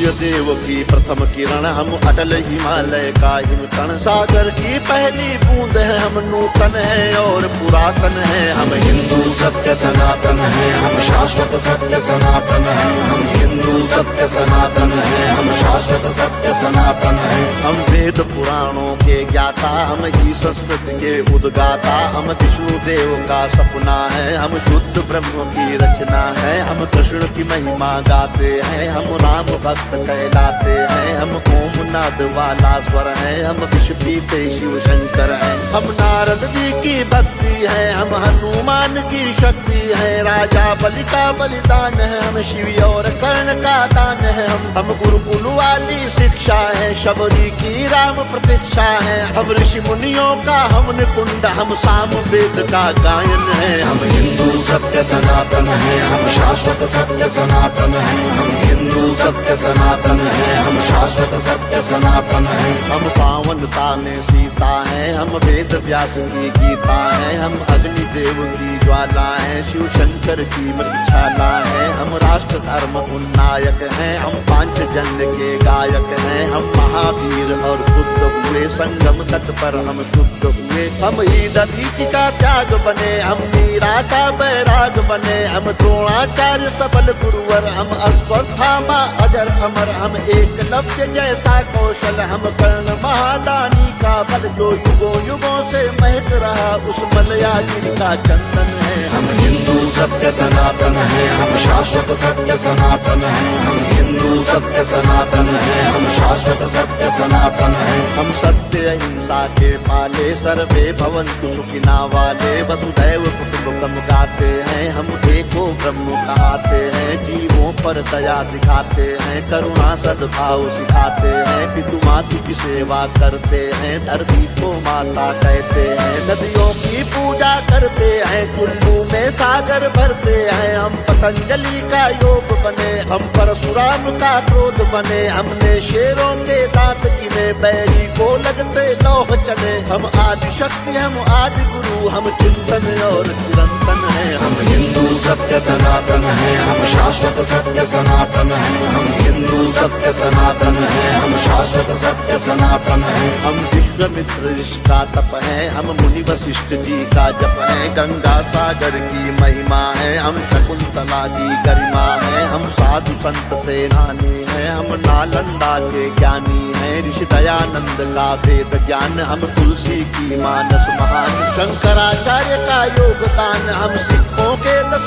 सूर्य देव की प्रथम किरण, हम अटल हिमालय का हिमकण, सागर की पहली बूंद है, हम नूतन है और पुरातन है। हम हिंदू सत्य सनातन है, हम शाश्वत सत्य सनातन है। हम हिंदू सत्य सनातन है, हम शाश्वत सत्य सनातन है। हम वेद पुराणों के ज्ञाता, हम ही संस्कृत के उद्गाता, हम विष्णु देव का सपना है, हम शुद्ध ब्रह्म की रचना है। हम कृष्ण की महिमा गाते हैं, हम राम भक्त कहलाते हैं। हम ओम नाद वाला स्वर है, हम विष पीते शिव शंकर है। हम नारद जी की भक्ति है, हम हनुमान की शक्ति है। राजा बलि का बलिदान है, हम शिव और कर्ण का दान है। हम गुरुकुल वाली शिक्षा है, शबरी की राम प्रतीक्षा है। हम ऋषि मुनियों का हम निकुंड, हम साम वेद का गायन है। हम हिंदू सत्य सनातन है, हम शाश्वत सत्य सनातन है। हम हिंदू सत्य सनातन है, हम शाश्वत सत्य सनातन है। हम पावनता में सीता है, हम वेद व्यास की गीता है। हम अग्नि देव की ज्वाला है, शिव शंकर की मृगशाला है। हम राष्ट्र धर्म उन्नायक हैं, हम पांचजन्य के गायक हैं। हम महावीर और बुद्ध हुए, संगम तट पर हम शुद्ध हुए। हम ही दधीचि का त्याग बने, हम मीरा का बैराग बने। हम द्रोणाचार्य सबल गुरुवर, हम अश्वत्थामा अजर अमर। हम एकलव्य जैसा कौशल, हम कर्ण महादानी का बल, जो युगों युगों से महक रहा उस मलयागिरी का चंदन है। हम हिंदू सत्य सनातन है, हम शाश्वत सत्य सनातन है। हम हिंदू सत्य सनातन है, हम शाश्वत सत्य सनातन है। हम सत्य अहिंसा के पाले, सर्वे भवन्तु सुखिना वाले। वसुधैव कुटुम्बकम गाते हैं, हम एको ब्रह्म कहाते हैं। जीवों पर दया दिखाते हैं, करुणा सद्भाव सिखाते हैं। पितु मातु की सेवा करते हैं, धरती को माता कहते हैं। नदियों की पूजा करते हैं, चुल्लू में सागर भरते हैं। हम पतंजलि का योग बने, हम परशुराम का क्रोध बने। हमने शेरों के दांत गिने, बैरी को लगते लौह चने। हम आदि शक्ति, हम आदि गुरु, हम चिंतन और चिरंतन है। हम हिंदू सत्य सनातन है, हम शाश्वत सत्य सनातन है। हम हिंदू सत्य सनातन है, हम शाश्वत सत्य सनातन है। हम विश्वामित्र ऋषि का तप है, हम मुनि वशिष्ठ जी का जप है। गंगा सागर की महिमा है, हम शकुंतला की गरिमा है। हम साधु संत सेनानी है, हम नालंदा के ज्ञानी है। ऋषि दयानंद का वेद ज्ञान, हम तुलसी की मानस महान। शंकराचार्य का योगदान, हम सिखों के